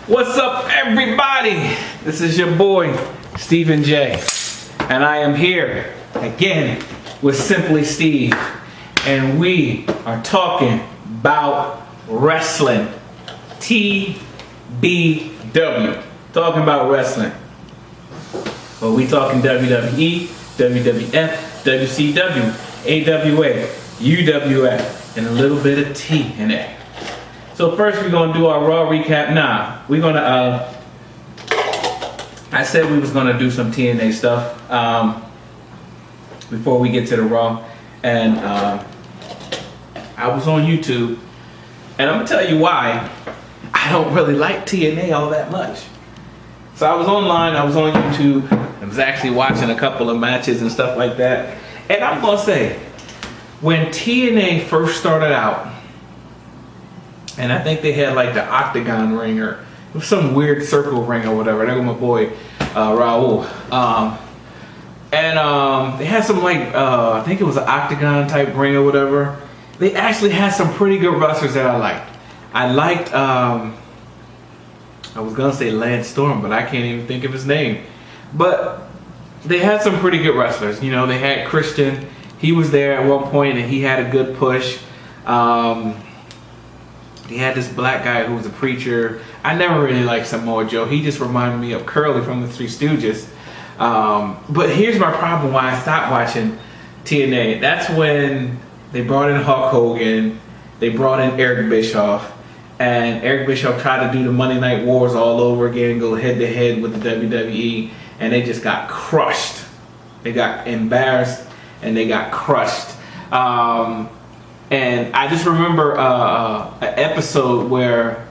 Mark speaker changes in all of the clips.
Speaker 1: What's up, everybody? This is your boy, Stephen J. And I am here again with Simply Steve. And we are talking about wrestling. TBW. Talking about wrestling. Well, we talking WWE, WWF, WCW, AWA, UWF, and a little bit of TNA. So first we're gonna do our Raw recap. We're gonna I said we was gonna do some TNA stuff before we get to the Raw, and I was on YouTube, and I'm gonna tell you why I don't really like TNA all that much. So I was online, I was on YouTube, I was actually watching a couple of matches and stuff like that, and I'm gonna say, when TNA first started out, and I think they had like the octagon ring or some weird circle ring or whatever. There was my boy Raul, and they had some like I think it was an octagon type ring or whatever. They actually had some pretty good wrestlers that I liked. I liked I was gonna say Lance Storm, but I can't even think of his name. But they had some pretty good wrestlers. You know, they had Christian. He was there at one point and he had a good push. He had this black guy who was a preacher. I never really liked Samoa Joe. He just reminded me of Curly from the Three Stooges. But here's my problem why I stopped watching TNA. That's when they brought in Hulk Hogan. They brought in Eric Bischoff. And Eric Bischoff tried to do the Monday Night Wars all over again, go head to head with the WWE. And they just got crushed. They got embarrassed and they got crushed. And I just remember an episode where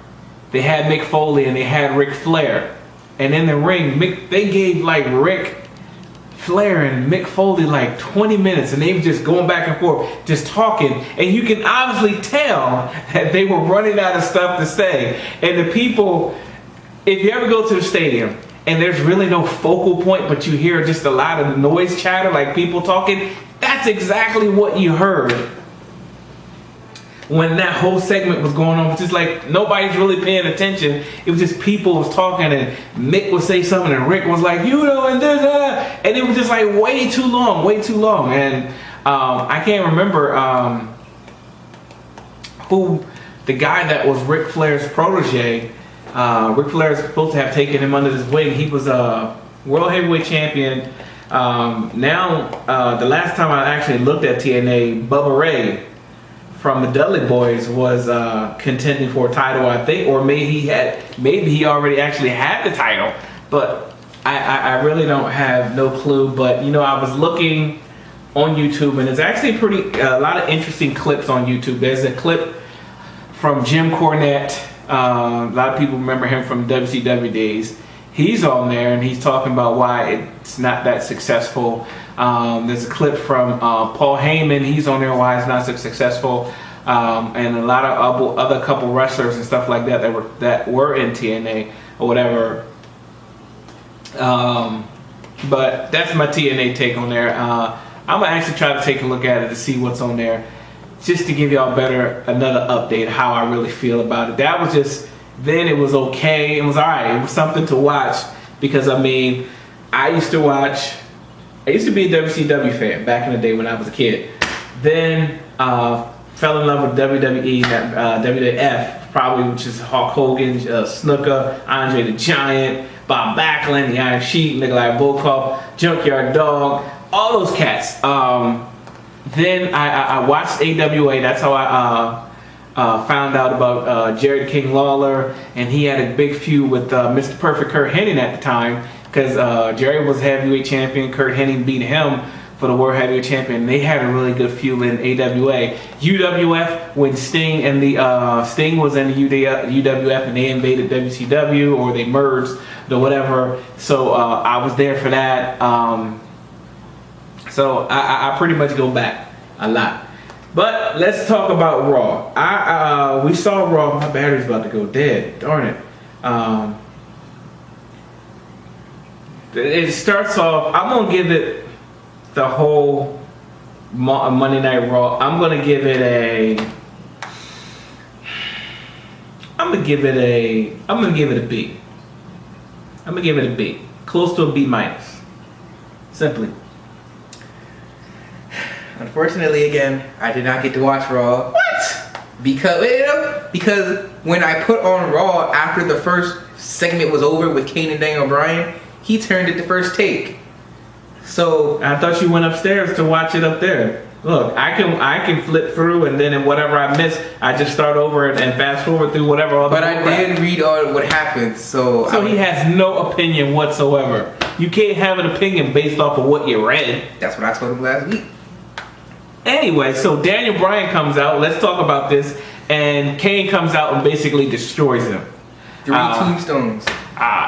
Speaker 1: they had Mick Foley and they had Ric Flair. And in the ring, they gave like Ric Flair and Mick Foley like 20 minutes. And they were just going back and forth, just talking. And you can obviously tell that they were running out of stuff to say. And the people, if you ever go to the stadium and there's really no focal point, but you hear just a lot of noise chatter, like people talking, that's exactly what you heard when that whole segment was going on. It was just like nobody's really paying attention. It was just people was talking and Mick would say something and Rick was like, you know, and this, and it was just like way too long. And I can't remember who the guy that was Ric Flair's protege. Ric Flair is supposed to have taken him under his wing. He was a World Heavyweight Champion. Now, the last time I actually looked at TNA, Bubba Ray from the Dudley Boys was contending for a title, I think, or maybe he already actually had the title, but I really don't have no clue. But you know, I was looking on YouTube, and there's actually a lot of interesting clips on YouTube. There's a clip from Jim Cornette. A lot of people remember him from WCW days. He's on there and he's talking about why it's not that successful. There's a clip from Paul Heyman. He's on there why it's not so successful, and a lot of other couple wrestlers and stuff like that that were in TNA or whatever. But that's my TNA take on there. I'm gonna actually try to take a look at it to see what's on there, just to give y'all another update how I really feel about it. That was just, then it was okay. It was alright. It was something to watch because I mean, I used to be a WCW fan back in the day when I was a kid. Then fell in love with WWE, WWF, probably, which is Hulk Hogan, Snuka, Andre the Giant, Bob Backlund, the Iron Sheik, Nikolai Volkov, Junkyard Dog, all those cats. Then I watched AWA. That's how I found out about Jared King Lawler, and he had a big feud with Mr. Perfect Kurt Hennig at the time, because Jerry was heavyweight champion. Kurt Hennig beat him for the World Heavyweight Champion. They had a really good feud in AWA. UWF, when Sting and Sting was in the UWF and they invaded WCW, or they merged or whatever. So I was there for that. So I pretty much go back a lot. But let's talk about Raw. We saw Raw. My battery's about to go dead. Darn it. It starts off. I'm gonna give it the whole Monday Night Raw. I'm gonna give it a I'm gonna give it a B. I'm gonna give it a B, close to a B minus. Simply.
Speaker 2: Unfortunately, again, I did not get to watch Raw.
Speaker 1: What?
Speaker 2: Because when I put on Raw after the first segment was over with Kane and Daniel Bryan, he turned it to First Take. So
Speaker 1: I thought you went upstairs to watch it up there. Look, I can flip through, and then whatever I miss, I just start over and fast forward through whatever. All
Speaker 2: but I did read all what happened, so
Speaker 1: he has no opinion whatsoever. You can't have an opinion based off of what you read.
Speaker 2: That's what I told him last week.
Speaker 1: Anyway, so Daniel Bryan comes out. Let's talk about this. And Kane comes out and basically destroys him.
Speaker 2: 3 tombstones.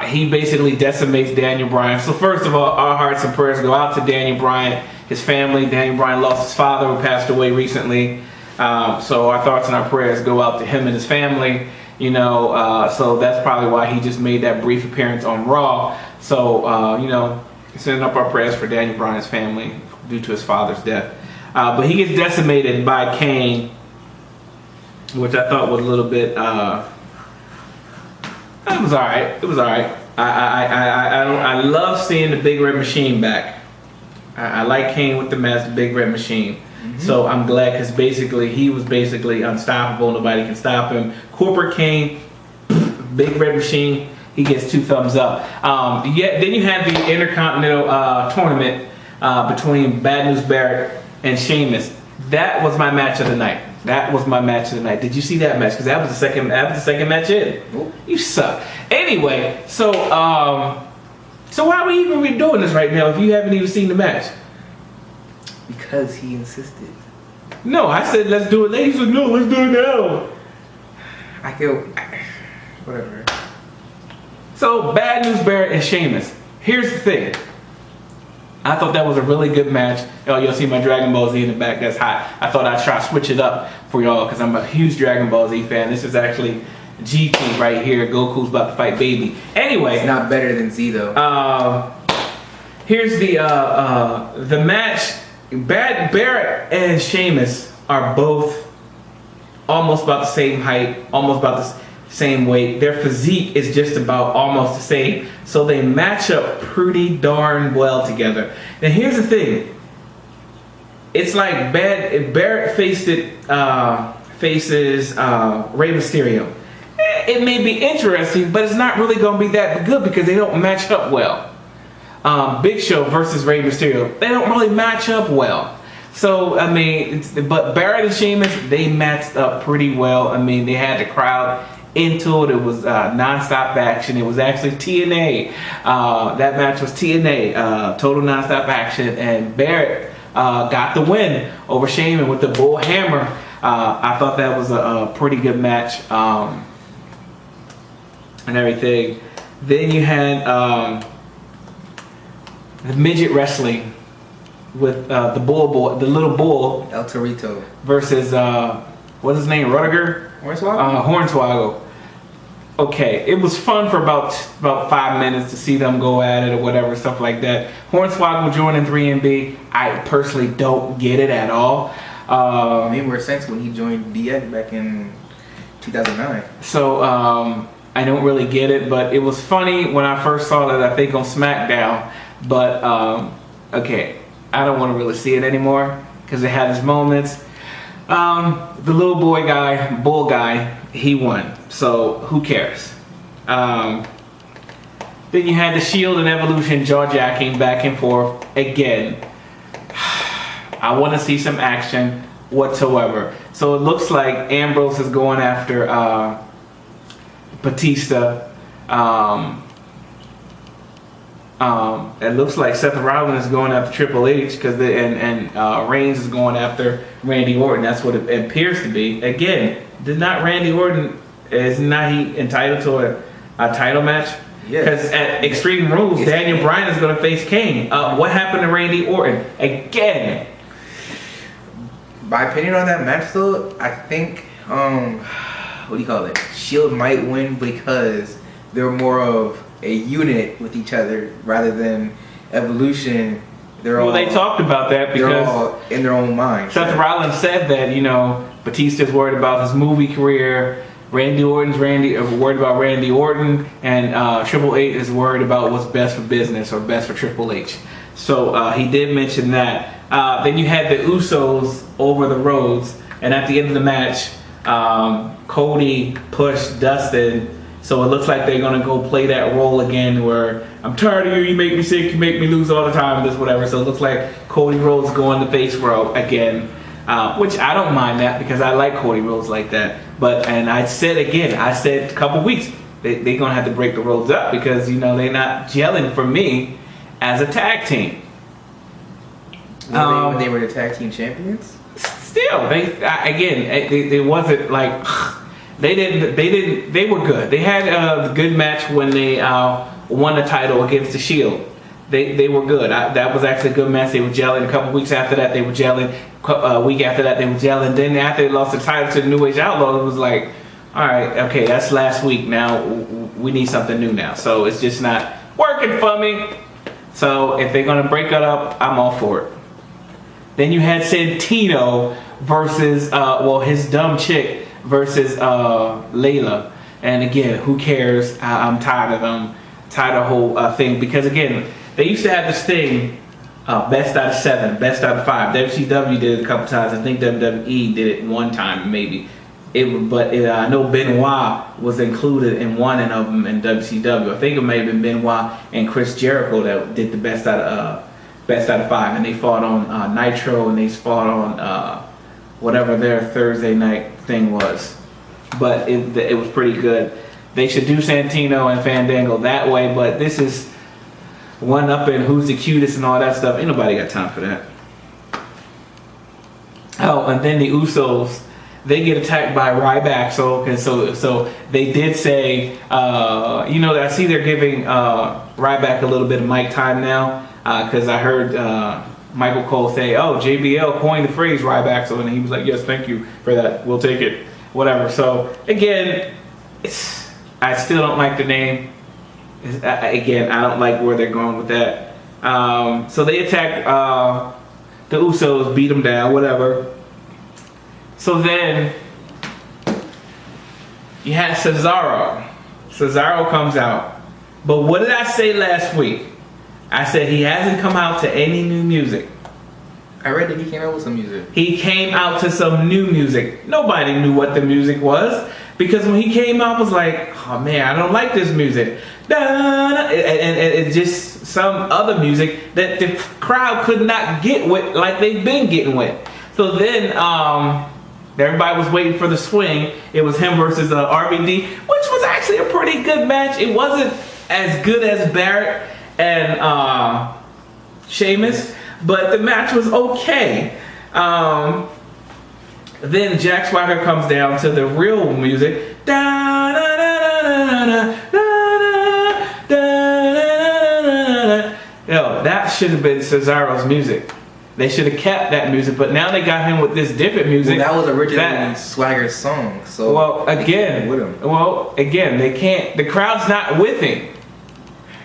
Speaker 1: He basically decimates Daniel Bryan. So first of all, our hearts and prayers go out to Daniel Bryan, his family. Daniel Bryan lost his father, who passed away recently. So our thoughts and our prayers go out to him and his family. You know, so that's probably why he just made that brief appearance on Raw. So, you know, sending up our prayers for Daniel Bryan's family due to his father's death. But he gets decimated by Kane, which I thought was a little bit. It was alright. It was alright. I love seeing the Big Red Machine back. I like Kane with the mask, the Big Red Machine. Mm-hmm. So I'm glad, because basically he was basically unstoppable. Nobody can stop him. Corporate Kane, Big Red Machine. He gets 2 thumbs up. Then you had the Intercontinental tournament between Bad News Barrett and Sheamus. That was my match of the night. Did you see that match? Because that was the second match in.
Speaker 2: Nope.
Speaker 1: You suck. Anyway, so why are we even doing this right now if you haven't even seen the match?
Speaker 2: Because he insisted.
Speaker 1: No, I said let's do it. Ladies said no, let's do it now.
Speaker 2: Whatever.
Speaker 1: So Bad News Barrett and Sheamus. Here's the thing. I thought that was a really good match. Oh, you'll see my Dragon Ball Z in the back. That's hot. I thought I'd try to switch it up for y'all because I'm a huge Dragon Ball Z fan. This is actually GT right here. Goku's about to fight Baby. Anyway,
Speaker 2: it's not better than Z though.
Speaker 1: Here's the match. Barrett and Sheamus are both almost about the same height, almost about the same weight. Their physique is just about almost the same, so they match up pretty darn well together. Now here's the thing. It's like Barrett faces Rey Mysterio. It may be interesting, but it's not really going to be that good because they don't match up well. Big Show versus Rey Mysterio, they don't really match up well. So, I mean, but Barrett and Sheamus, they matched up pretty well. I mean, they had the crowd into it. It was non-stop action. It was actually TNA. That match was TNA, total non-stop action, and Barrett got the win over Sheamus with the bull hammer. I thought that was a pretty good match and everything. Then you had the midget wrestling with the little bull,
Speaker 2: El Torito,
Speaker 1: versus what's his name, Rudiger? Hornswoggle. Okay, it was fun for about 5 minutes to see them go at it or whatever, stuff like that. Hornswoggle joining 3MB, I personally don't get it at all.
Speaker 2: It made more sense when he joined DX back in 2009.
Speaker 1: So I don't really get it, but it was funny when I first saw that, I think on SmackDown. But okay, I don't want to really see it anymore because it had its moments. The little bull guy, he won. So who cares? Then you had the Shield and Evolution jaw-jacking back and forth again. I want to see some action whatsoever. So it looks like Ambrose is going after Batista. It looks like Seth Rollins is going after Triple H and Reigns is going after Randy Orton. That's what it appears to be. Again, is not he entitled to a title match? Because at Extreme Rules, Daniel Bryan is going to face Kane. What happened to Randy Orton? Again.
Speaker 2: My opinion on that match, though, I think Shield might win because they're more of a unit with each other rather than Evolution.
Speaker 1: They talked about that because
Speaker 2: they're all in their own mind.
Speaker 1: Seth Rollins said that, Batista's worried about his movie career, Randy Orton's worried about Randy Orton, and Triple H is worried about what's best for business or best for Triple H. So he did mention that. Then you had the Usos over the Rhodes, and at the end of the match, Cody pushed Dustin. So it looks like they're gonna go play that role again, where I'm tired of you. You make me sick. You make me lose all the time. This whatever. So it looks like Cody Rhodes going the face role again, which I don't mind that because I like Cody Rhodes like that. But and I said a couple weeks they're gonna have to break the Rhodes up because they're not gelling for me as a tag team.
Speaker 2: When they were the tag team champions.
Speaker 1: Still, they wasn't like. They were good. They had a good match when they won the title against the Shield. They were good. That was actually a good match. They were gelling. A couple weeks after that, they were gelling. A week after that, they were gelling. Then after they lost the title to the New Age Outlaws, it was like, all right, okay, that's last week. Now we need something new now. So it's just not working for me. So if they're gonna break it up, I'm all for it. Then you had Santino versus his dumb chick versus Layla, and again, who cares? I'm tired of them, tired of the whole thing, because again, they used to have this thing, best out of 7, best out of 5. WCW did it a couple times. I think WWE did it one time, maybe. I know Benoit was included in one of them in WCW. I think it may have been Benoit and Chris Jericho that did the best out of 5, and they fought on Nitro, and they fought on whatever their Thursday night thing was. But it was pretty good. They should do Santino and Fandango that way, but this is one up in who's the cutest and all that stuff. Ain't nobody got time for that. Oh, and then the Usos, they get attacked by Ryback. So they did say, I see they're giving Ryback a little bit of mic time now, because I heard Michael Cole say, "Oh, JBL coined the phrase Ryback," so and he was like, "Yes, thank you for that. We'll take it." Whatever. So again, I still don't like the name. Again, I don't like where they're going with that. So they attack the Usos, beat them down, whatever. So then you had Cesaro. Cesaro comes out. But what did I say last week? I said he hasn't come out to any new music.
Speaker 2: I read that he came out with some music.
Speaker 1: He came out to some new music. Nobody knew what the music was, because when he came out, it was like, oh man, I don't like this music. And it's just some other music that the crowd could not get with like they've been getting with. So then everybody was waiting for the swing. It was him versus RVD, which was actually a pretty good match. It wasn't as good as Barrett and Sheamus, but the match was okay. Then Jack Swagger comes down to the real music. Yo, that should have been Cesaro's music. They should have kept that music, but now they got him with this different music.
Speaker 2: Well, that was originally Swagger's song. So
Speaker 1: again, they can't. The crowd's not with him.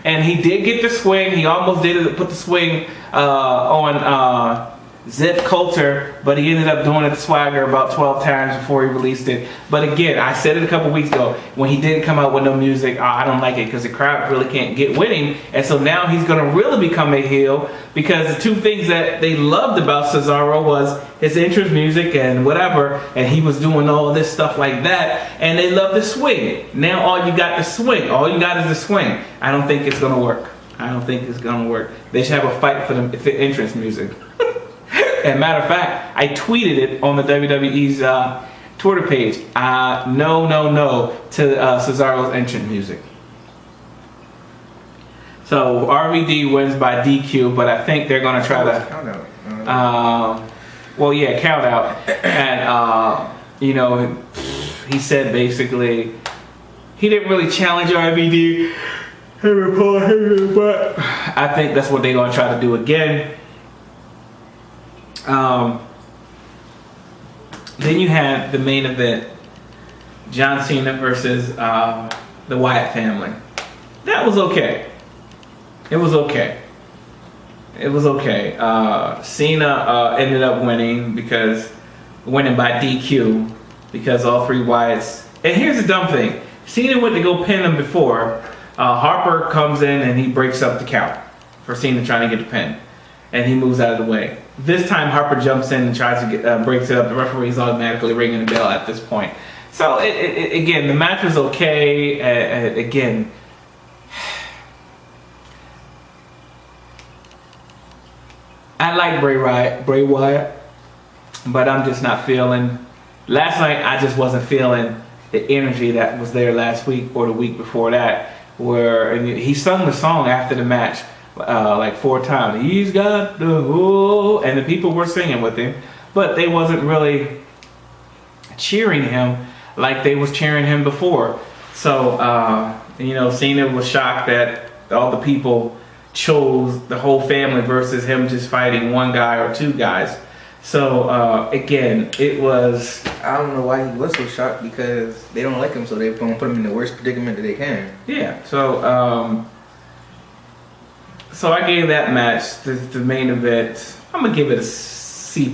Speaker 1: And he did get the swing. He almost did put the swing on Zip Coulter, but he ended up doing it to Swagger about 12 times before he released it. But again, I said it a couple weeks ago, when he didn't come out with no music, I don't like it because the crowd really can't get with him. And so now he's going to really become a heel, because the two things that they loved about Cesaro was his entrance music and whatever, and he was doing all this stuff like that, and they love the swing. Now all you got the swing. All you got is the swing. I don't think it's going to work. I don't think it's going to work. They should have a fight for the entrance music. And matter of fact, I tweeted it on the WWE's Twitter page. No to Cesaro's entrance music. So RVD wins by DQ, but I think they're going to try to
Speaker 2: count out.
Speaker 1: Count out. And he said basically he didn't really challenge RVD, but I think that's what they're going to try to do again. Then you had the main event, John Cena versus the Wyatt family. That was okay. It was okay. Cena ended up winning by DQ, because all three Wyatts And here's the dumb thing. Cena went to go pin him before. Harper comes in and he breaks up the count for Cena trying to get the pin. And he moves out of the way. This time Harper jumps in and tries to get breaks it up. The referee's automatically ringing the bell at this point. So again, the match was okay. Again, I like Bray Wyatt, but I'm just not feeling. Last night I just wasn't feeling the energy that was there last week or the week before that, where he sung the song after the match like 4 times. He's got the whole, and the people were singing with him, but they wasn't really cheering him like they was cheering him before. So Cena was shocked that all the people chose the whole family versus him just fighting one guy or 2 guys. So again, it was.
Speaker 2: I don't know why he was so shocked, because they don't like him, so they're gonna put him in the worst predicament that they can.
Speaker 1: Yeah. So so I gave that match, the main event, I'm gonna give it a C+,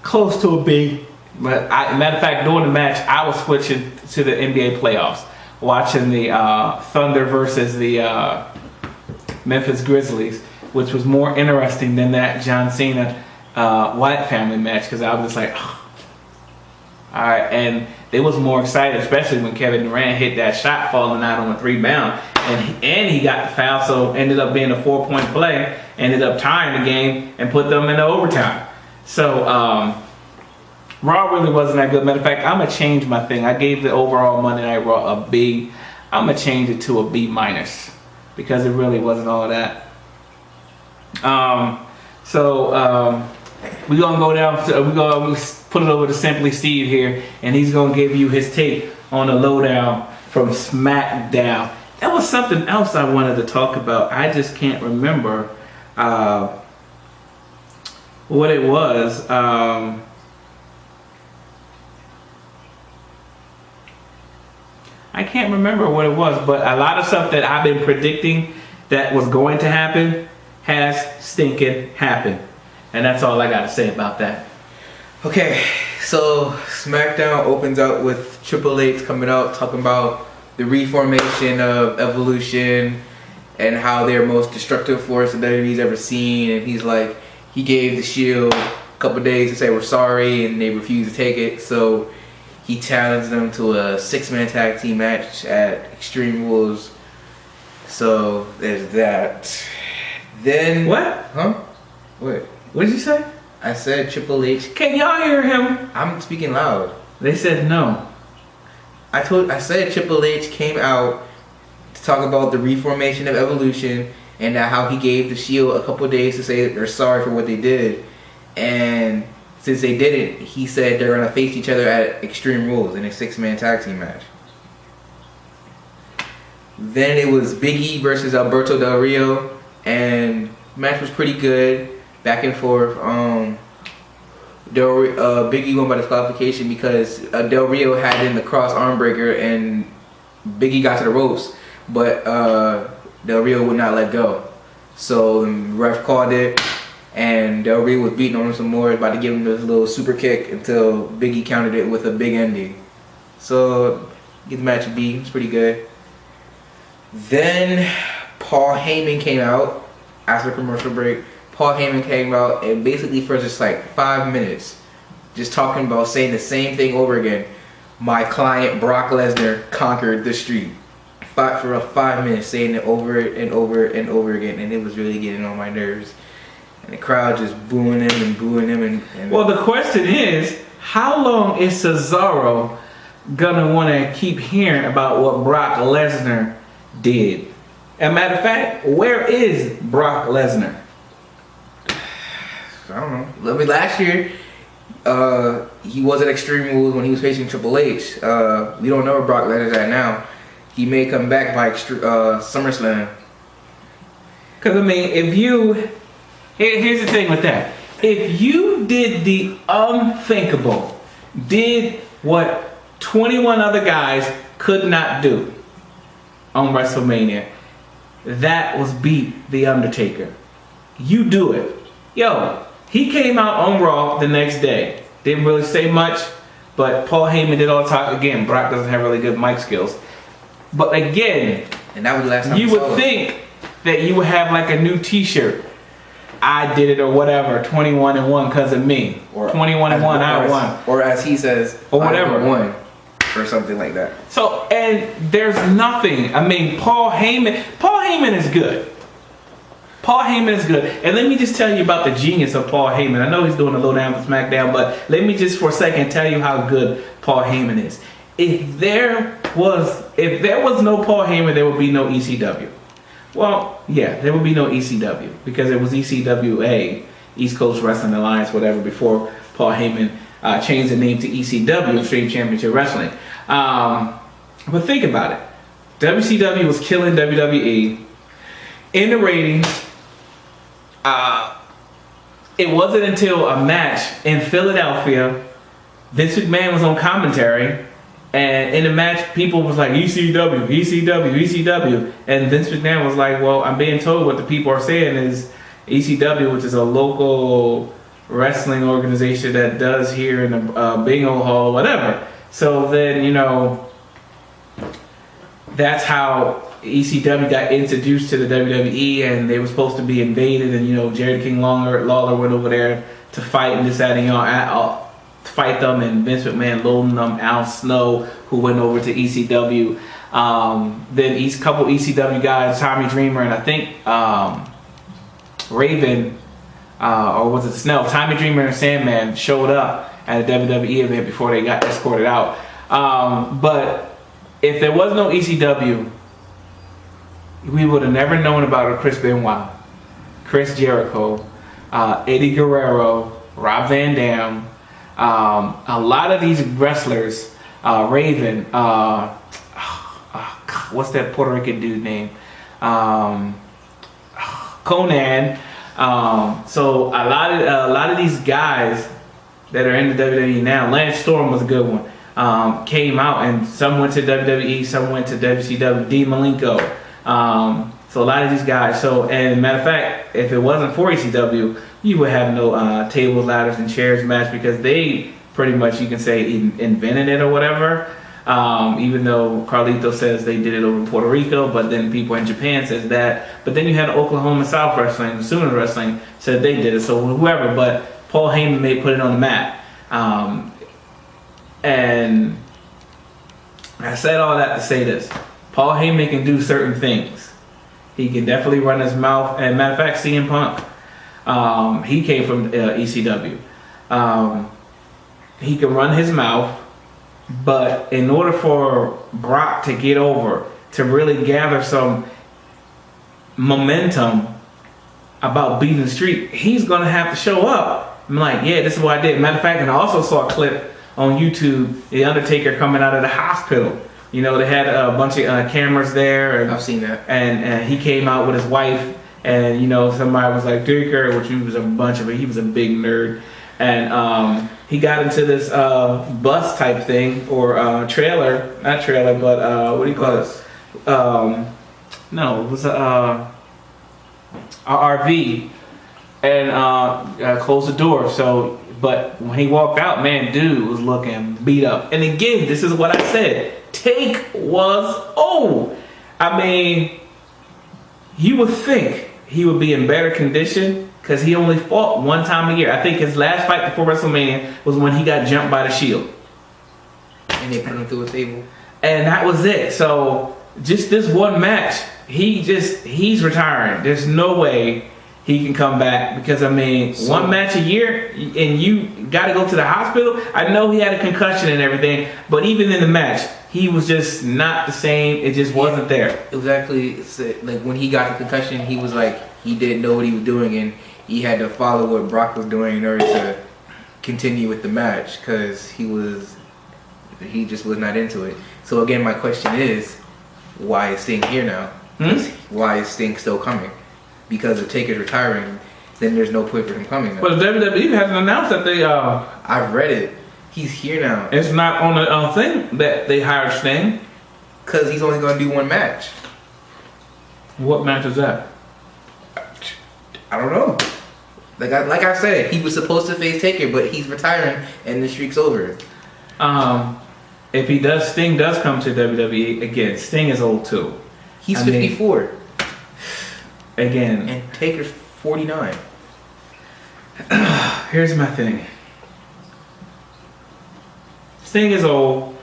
Speaker 1: close to a B. But matter of fact, during the match, I was switching to the NBA playoffs, watching the Thunder versus the Memphis Grizzlies, which was more interesting than that John Cena Wyatt family match, because I was just like, oh. All right, and they was more excited, especially when Kevin Durant hit that shot falling out on a 3-bound, and he got the foul, so ended up being a 4-point play, ended up tying the game and put them into overtime. So Raw really wasn't that good. Matter of fact, I'm gonna change my thing. I gave the overall Monday Night Raw a B. I'm gonna change it to a B- because it really wasn't all that. We're gonna go down to, we're gonna put it over to Simply Steve here, and he's gonna give you his take on the lowdown from SmackDown. That was something else I wanted to talk about. I just can't remember what it was. I can't remember what it was, but a lot of stuff that I've been predicting that was going to happen has stinking happened. And that's all I got to say about that.
Speaker 2: Okay, so SmackDown opens out with Triple H coming out talking about the reformation of Evolution and how they're most destructive force that WWE's ever seen. And he's like, he gave the Shield a couple days to say we're sorry, and they refused to take it. So he challenged them to a 6-man tag team match at Extreme Rules. So there's that. Then
Speaker 1: what?
Speaker 2: Huh? What?
Speaker 1: What did you say?
Speaker 2: I said Triple H.
Speaker 1: Can y'all hear him?
Speaker 2: I'm speaking loud.
Speaker 1: They said no.
Speaker 2: I said Triple H came out to talk about the reformation of Evolution and how he gave the Shield a couple days to say that they're sorry for what they did. And since they didn't, he said they're gonna face each other at Extreme Rules in a 6-man tag team match. Then it was Big E versus Alberto Del Rio, and the match was pretty good, back and forth. Big E won by disqualification because Del Rio had in the cross arm breaker, and Big E got to the ropes, but Del Rio would not let go. So the ref called it, and Del Rio was beating on him some more, about to give him this little super kick until Big E countered it with a big ending. So get the match a B. It's pretty good. Then Paul Heyman came out after the commercial break. Paul Heyman came out and basically for just like 5 minutes, just talking about saying the same thing over again. My client Brock Lesnar conquered the street. For 5 minutes saying it over and over and over again, and it was really getting on my nerves. And the crowd just booing him and booing him. And
Speaker 1: well, the question is, how long is Cesaro gonna want to keep hearing about what Brock Lesnar did? As a matter of fact, where is Brock Lesnar?
Speaker 2: I don't know. I mean, last year, he was at Extreme Rules when he was facing Triple H. We don't know where Brock Lesnar's at now. He may come back by SummerSlam.
Speaker 1: Because, I mean, if you... Here's the thing with that. If you did the unthinkable, did what 21 other guys could not do on WrestleMania, that was beat The Undertaker. You do it. Yo, he came out on Raw the next day. Didn't really say much, But Paul Heyman did all the time. Again, Brock doesn't have really good mic skills. But again,
Speaker 2: and that was the last time
Speaker 1: you would think that you would have like a new T-shirt. I did it or whatever. 21-1 because of me. Or 21-1, I won.
Speaker 2: Or as he says,
Speaker 1: or whatever.
Speaker 2: I won. Or something like that.
Speaker 1: So, and there's nothing. I mean, Paul Heyman is good. Paul Heyman is good. And let me just tell you about the genius of Paul Heyman. I know he's doing a lowdown for SmackDown, but let me just for a second tell you how good Paul Heyman is. If there was no Paul Heyman, there would be no ECW. Well, yeah, there would be no ECW because it was ECWA, East Coast Wrestling Alliance, whatever, before Paul Heyman changed the name to ECW, Extreme Championship Wrestling. But think about it. WCW was killing WWE in the ratings. It wasn't until a match in Philadelphia, Vince McMahon was on commentary, and in the match, people was like, ECW, ECW, ECW. And Vince McMahon was like, well, I'm being told what the people are saying is ECW, which is a local wrestling organization that does here in the bingo hall, whatever. So then, you know, that's how ECW got introduced to the WWE, and they were supposed to be invaded, and, you know, Jerry King Lawler went over there to fight and decided, you know, fight them, and Vince McMahon loaned them Al Snow, who went over to ECW. Then couple ECW guys, Tommy Dreamer, and I think Raven, or was it Snell? Tommy Dreamer and Sandman showed up at a WWE event before they got escorted out. But if there was no ECW, we would have never known about Chris Benoit, Chris Jericho, Eddie Guerrero, Rob Van Dam. A lot of these wrestlers, Raven, what's that Puerto Rican dude name? Conan. So a lot of these guys that are in the WWE now, Lance Storm was a good one. Came out, and some went to WWE, some went to WCW. Dean Malenko. So a lot of these guys. So, and matter of fact, if it wasn't for ECW, you would have no tables, ladders, and chairs match, because they pretty much, you can say, invented it or whatever. Even though Carlito says they did it over in Puerto Rico, but then people in Japan says that. But then you had Oklahoma South Wrestling, Sooner Wrestling said they did it. So whoever, but Paul Heyman may put it on the map. And I said all that to say this: Paul Heyman can do certain things. He can definitely run his mouth. And matter of fact, CM Punk, he came from ECW. He can run his mouth, but in order for Brock to get over, to really gather some momentum about beating the streak, he's going to have to show up. I'm like, yeah, this is what I did. Matter of fact, and I also saw a clip on YouTube, The Undertaker coming out of the hospital. You know, they had a bunch of cameras there. And,
Speaker 2: I've seen that.
Speaker 1: And he came out with his wife, and, you know, somebody was like, Taker, which he was a big nerd. And he got into this bus type thing, or trailer, not trailer, but what do you call it? No, it was a RV, and closed the door. So, but when he walked out, man, dude was looking beat up. And again, this is what I said. Take was old. I mean, you would think he would be in better condition, because he only fought one time a year. I think his last fight before WrestleMania was when he got jumped by the Shield.
Speaker 2: And they put him through a table.
Speaker 1: And that was it. So just this one match, he's retiring. There's no way he can come back, because I mean, one match a year and you got to go to the hospital. I know he had a concussion and everything, but even in the match, he was just not the same. It just wasn't there.
Speaker 2: Exactly. Like when he got the concussion, he was like, he didn't know what he was doing, and he had to follow what Brock was doing in order to continue with the match, because he just was not into it. So again, my question is, why is Sting here now? Why is Sting still coming? Because if Taker's retiring, then there's no point for him coming now.
Speaker 1: But WWE hasn't announced that they.
Speaker 2: I've read it. He's here now.
Speaker 1: It's not on the thing that they hired Sting.
Speaker 2: Because he's only going to do one match.
Speaker 1: What match is that?
Speaker 2: I don't know. Like I said, he was supposed to face Taker, but he's retiring and the streak's over.
Speaker 1: If Sting does come to WWE again, Sting is old too.
Speaker 2: He's 54.
Speaker 1: Again.
Speaker 2: And Taker's 49.
Speaker 1: Here's my thing. Sting is old.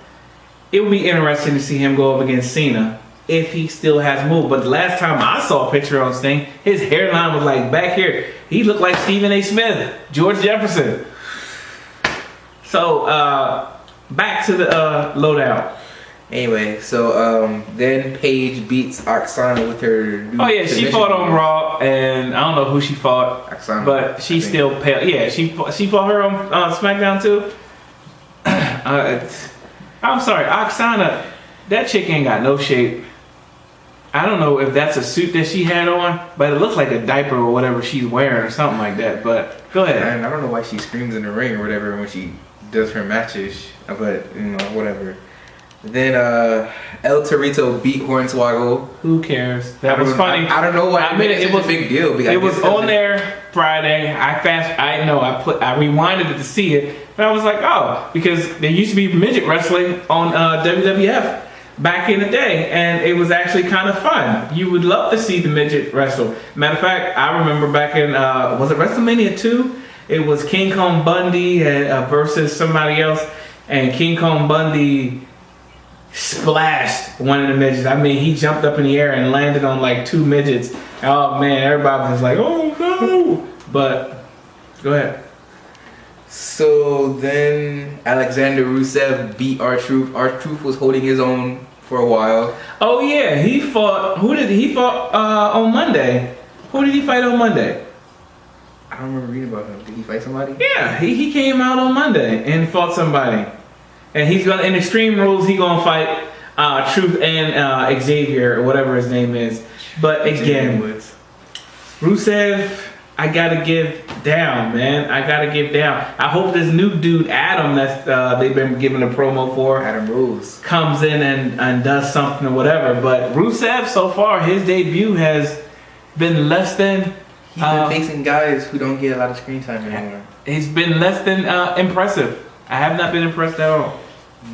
Speaker 1: It would be interesting to see him go up against Cena if he still has moves. But the last time I saw a picture of Sting, his hairline was like back here. He looked like Stephen A. Smith, George Jefferson. So, back to the lowdown.
Speaker 2: Anyway, so then Paige beats Oksana with her new
Speaker 1: she fought on Raw, and I don't know who she fought,
Speaker 2: Oksana,
Speaker 1: but she still pale. Yeah, she fought her on SmackDown too. I'm sorry, Oksana, that chick ain't got no shape. I don't know if that's a suit that she had on, but it looks like a diaper or whatever she's wearing or something like that. But go ahead.
Speaker 2: And I don't know why she screams in the ring or whatever when she does her matches, but whatever. Then El Torito beat Hornswoggle.
Speaker 1: Who cares? That was funny.
Speaker 2: I don't know why.
Speaker 1: I mean, it was
Speaker 2: a big deal.
Speaker 1: It was on there Friday. I rewinded it to see it, but I was like, oh, because there used to be midget wrestling on WWF back in the day, and it was actually kind of fun. You would love to see the midget wrestle. Matter of fact, I remember back in was it WrestleMania 2? It was King Kong Bundy versus somebody else, and King Kong Bundy splashed one of the midgets. I mean, he jumped up in the air and landed on like 2 midgets. Oh man, everybody was like, oh no. But go ahead.
Speaker 2: So then Alexander Rusev beat R-Truth. R-Truth was holding his own for a while.
Speaker 1: Oh yeah, he fought. Who did he fought on Monday? Who did he fight on Monday?
Speaker 2: I don't remember reading about him. Did he fight somebody?
Speaker 1: Yeah, he came out on Monday and fought somebody. And he's gonna in Extreme Rules. He gonna fight Truth and Xavier or whatever his name is. But again, Rusev, I gotta give down, man. I gotta give down. I hope this new dude Adam that they've been giving a promo for,
Speaker 2: Adam Rose,
Speaker 1: comes in and does something or whatever. But Rusev so far, his debut has been less than.
Speaker 2: He's been facing guys who don't get a lot of screen time anymore.
Speaker 1: He's been less than impressive. I have not been impressed at all.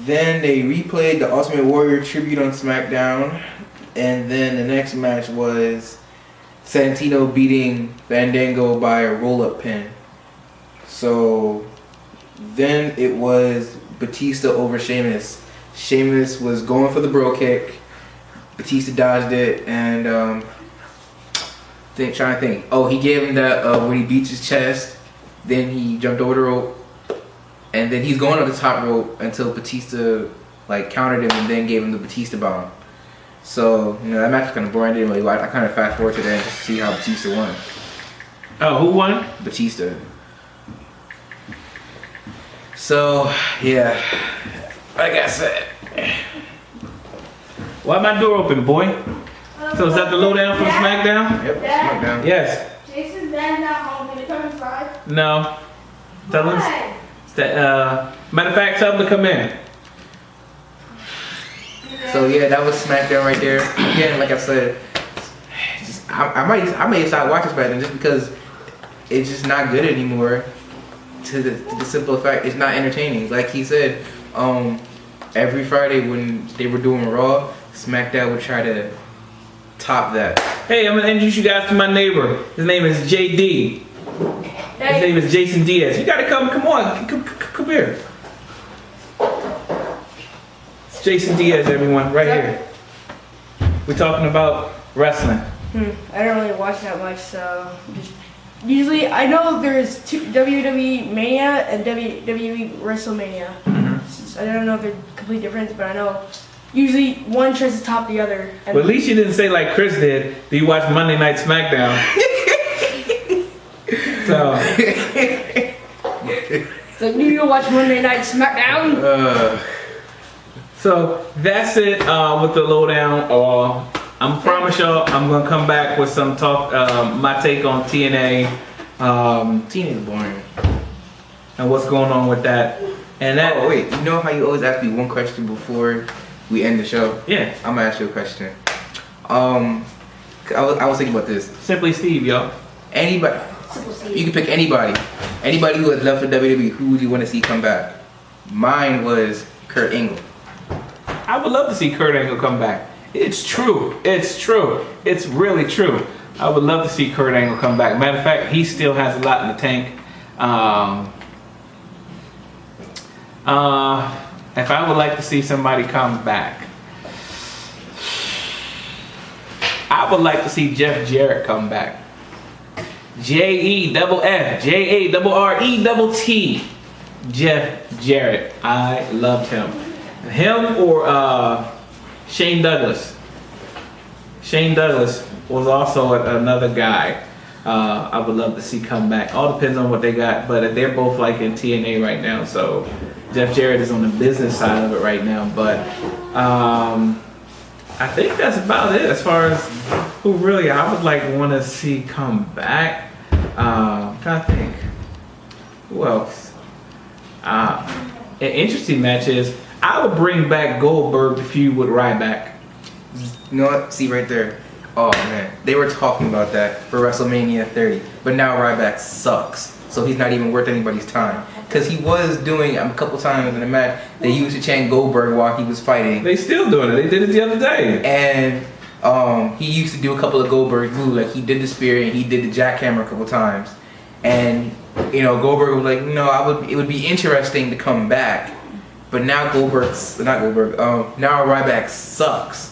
Speaker 2: Then they replayed the Ultimate Warrior tribute on SmackDown, and then the next match was Santino beating Fandango by a roll-up pin. So then it was Batista over Sheamus. Sheamus was going for the bro kick. Batista dodged it, and trying to think. Oh, he gave him that when he beats his chest. Then he jumped over the rope. And then he's going up the top rope until Batista like countered him and then gave him the Batista bomb. So, that match was kind of boring. I didn't really watch. I kind of fast forward to that just to see how Batista won.
Speaker 1: Oh, who won?
Speaker 2: Batista. So, yeah. Like I said.
Speaker 1: Why my door open, boy? So is that the lowdown from SmackDown?
Speaker 2: Yep, SmackDown.
Speaker 1: Yes.
Speaker 3: Jason's dad not home. Can you come inside?
Speaker 1: No. Tell him. Matter of fact, tell him to come in.
Speaker 2: So yeah, that was SmackDown right there. Again, like I said, I may start watching SmackDown just because it's just not good anymore. To the simple fact, it's not entertaining. Like he said, every Friday when they were doing Raw, SmackDown would try to top that.
Speaker 1: Hey, I'm gonna introduce you guys to my neighbor. His name is JD. His name is Jason Diaz. You gotta come on, come here. It's Jason Diaz, everyone, right here. We're talking about wrestling.
Speaker 3: I don't really watch that much, so just usually I know there's WWE Mania and WWE WrestleMania. I don't know if they're completely different, but I know usually one tries to top the other.
Speaker 1: Well, at least you didn't say like Chris did. Do you watch Monday Night SmackDown? So
Speaker 3: you watch Monday Night SmackDown?
Speaker 1: So that's it with the lowdown. I promise y'all I'm gonna come back with some talk, my take on TNA.
Speaker 2: TNA is boring.
Speaker 1: And what's going on with that. And that.
Speaker 2: Oh wait, you know how you always ask me one question before we end the show?
Speaker 1: Yeah.
Speaker 2: I'm gonna ask you a question. I was thinking about this.
Speaker 1: Simply Steve, y'all.
Speaker 2: Anybody. You can pick anybody. Anybody who has left for WWE, who would you want to see come back? Mine was Kurt Angle.
Speaker 1: I would love to see Kurt Angle come back. It's true. It's true. It's really true. I would love to see Kurt Angle come back. Matter of fact, he still has a lot in the tank. If I would like to see somebody come back, I would like to see Jeff Jarrett come back. JEFF, Jeff Jarrett. I loved him. Him or Shane Douglas. Shane Douglas was also another guy I would love to see come back. All depends on what they got, but they're both like in TNA right now. So Jeff Jarrett is on the business side of it right now. But I think that's about it as far as who really I would want to see come back. I'm trying to think. Who else? An interesting match is I would bring back Goldberg to feud with Ryback.
Speaker 2: You know what? See right there. Oh man, they were talking about that for WrestleMania 30, but now Ryback sucks, so he's not even worth anybody's time. Cause he was doing a couple times in the match. They used to chant Goldberg while he was fighting.
Speaker 1: They still doing it. They did it the other day.
Speaker 2: And he used to do a couple of Goldberg moves, like he did the spear and he did the jackhammer a couple times. And you know, Goldberg was like, no, it would be interesting to come back, but now now Ryback sucks.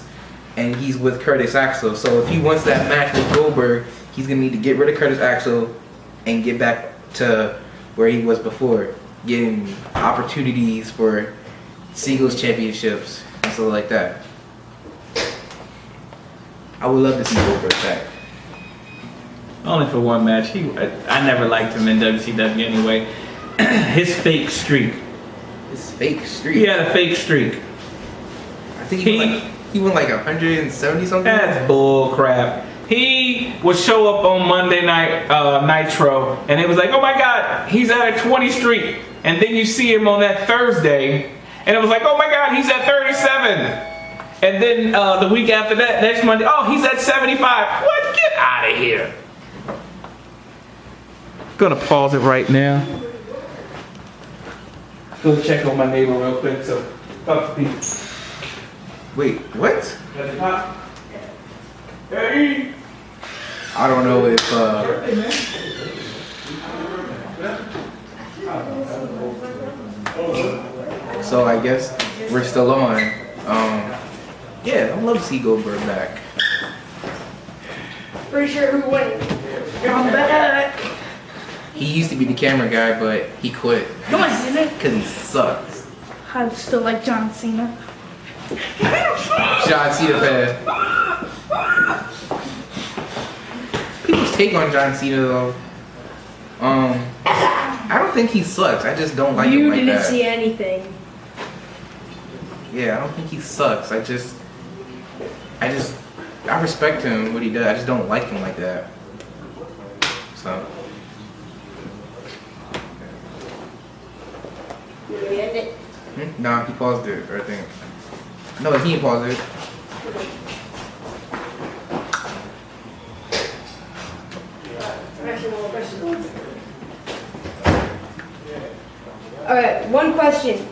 Speaker 2: And he's with Curtis Axel. So if he wants that match with Goldberg, he's gonna need to get rid of Curtis Axel and get back to where he was before, getting opportunities for singles championships and stuff like that. I would love to see Goldberg back.
Speaker 1: Only for one match. I never liked him in WCW anyway. His fake streak.
Speaker 2: His fake streak?
Speaker 1: He had a fake streak.
Speaker 2: I think he went like 170 something.
Speaker 1: That's bull crap. He would show up on Monday night Nitro, and it was like, oh my God, he's at a 20 streak. And then you see him on that Thursday, and it was like, oh my God, he's at 37. And then the week after that, next Monday, oh, he's at 75. What? Get out of here. Gonna pause it right now. Go check on my neighbor real quick. So, talk to people.
Speaker 2: Wait, what?
Speaker 1: At the top. Hey.
Speaker 2: I don't know if so I guess we're still on. Yeah, I'd love to see Goldberg back.
Speaker 3: Pretty sure who won. I'm back.
Speaker 2: He used to be the camera guy, but he quit.
Speaker 3: Come on, Cena.
Speaker 2: Because he sucks.
Speaker 4: I still like John Cena.
Speaker 2: John Cena fan. People's take on John Cena though. I don't think he sucks. I just don't like him like that.
Speaker 3: You didn't see anything.
Speaker 2: Yeah, I don't think he sucks. I respect him, what he does. I just don't like him like that. So. Nah, he paused it, I think. No, he didn't pause it.
Speaker 3: Alright, one question.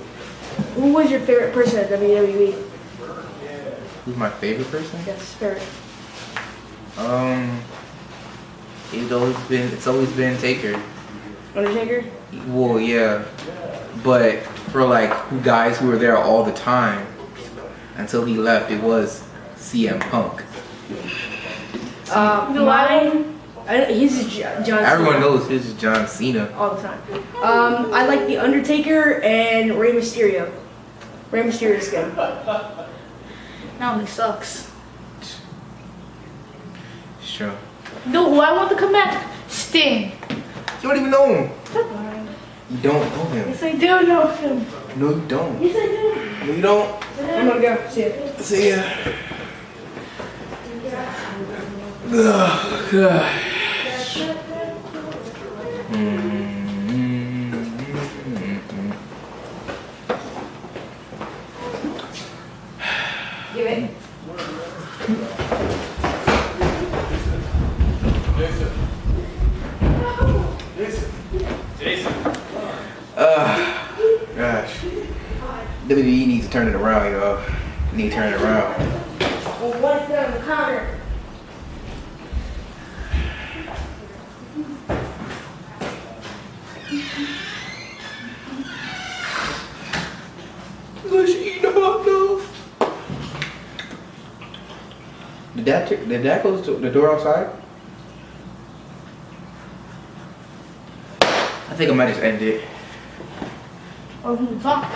Speaker 3: Who was your favorite person at WWE?
Speaker 2: Who's my favorite person?
Speaker 3: Yes, favorite.
Speaker 2: It's always been Taker.
Speaker 3: Undertaker?
Speaker 2: Well, yeah. But for like guys who were there all the time until he left, it was CM Punk.
Speaker 3: Mine. He's John Cena.
Speaker 2: Everyone knows his is John Cena.
Speaker 3: All the time. I like The Undertaker and Rey Mysterio. Rey Mysterio's good.
Speaker 4: Now he sucks.
Speaker 2: Sure.
Speaker 4: No, who I want to come back? Sting.
Speaker 2: You don't even know him. You don't know him.
Speaker 4: Yes, I do know him.
Speaker 2: No, you don't.
Speaker 4: Yes, I do.
Speaker 2: No, you don't.
Speaker 3: I'm gonna go. See ya.
Speaker 2: See ya. Ugh, gosh.
Speaker 3: Give it.
Speaker 1: Jason.
Speaker 2: Gosh. WWE needs to turn it around, y'all. Need to turn it around.
Speaker 3: Well, what's there on the counter?
Speaker 2: Let's eat the hot dog. Did that close the door outside? I think I might just end it.
Speaker 4: Or who we talk?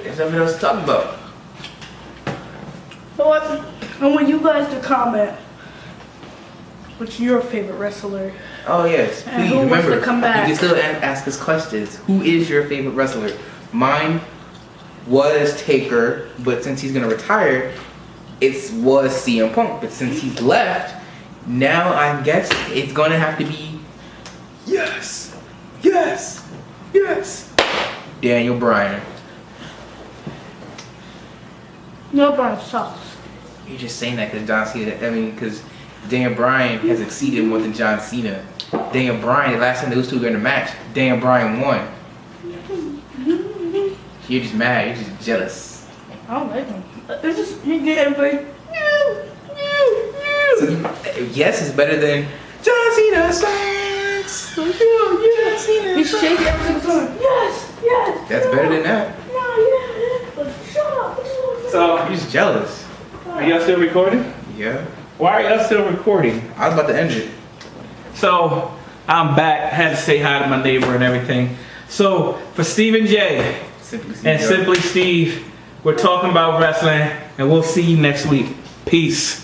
Speaker 2: There's something else to talk about.
Speaker 3: So what? I want you guys to comment. What's your favorite wrestler?
Speaker 2: Oh yes,
Speaker 3: And
Speaker 2: please
Speaker 3: who wants
Speaker 2: remember.
Speaker 3: to come back?
Speaker 2: You can still ask us questions. Who is your favorite wrestler? Mine was Taker, but since he's gonna retire, was CM Punk. But since he's left, now I guess it's gonna have to be yes, Daniel Bryan.
Speaker 4: No, Brian sucks.
Speaker 2: You're just saying that because John Cena. I mean, because Daniel Bryan has exceeded more than John Cena. Daniel Bryan, the last time those two were in a match, Daniel Bryan won. You're just mad. You're just jealous.
Speaker 4: I don't like him.
Speaker 3: It's just you get everybody.
Speaker 2: So, yes, it's better than John Cena sucks. Yeah, Cena
Speaker 3: He's
Speaker 2: sucks.
Speaker 3: shaking every single time. Yes.
Speaker 2: That's better than that.
Speaker 3: No, yeah. But shut up.
Speaker 1: So,
Speaker 2: You're just jealous.
Speaker 1: are y'all still recording?
Speaker 2: Yeah.
Speaker 1: Why are y'all still recording?
Speaker 2: I was about to end it.
Speaker 1: So, I'm back. Had to say hi to my neighbor and everything. So, for Stephen J and Simply Steve, we're talking about wrestling, and we'll see you next week. Peace.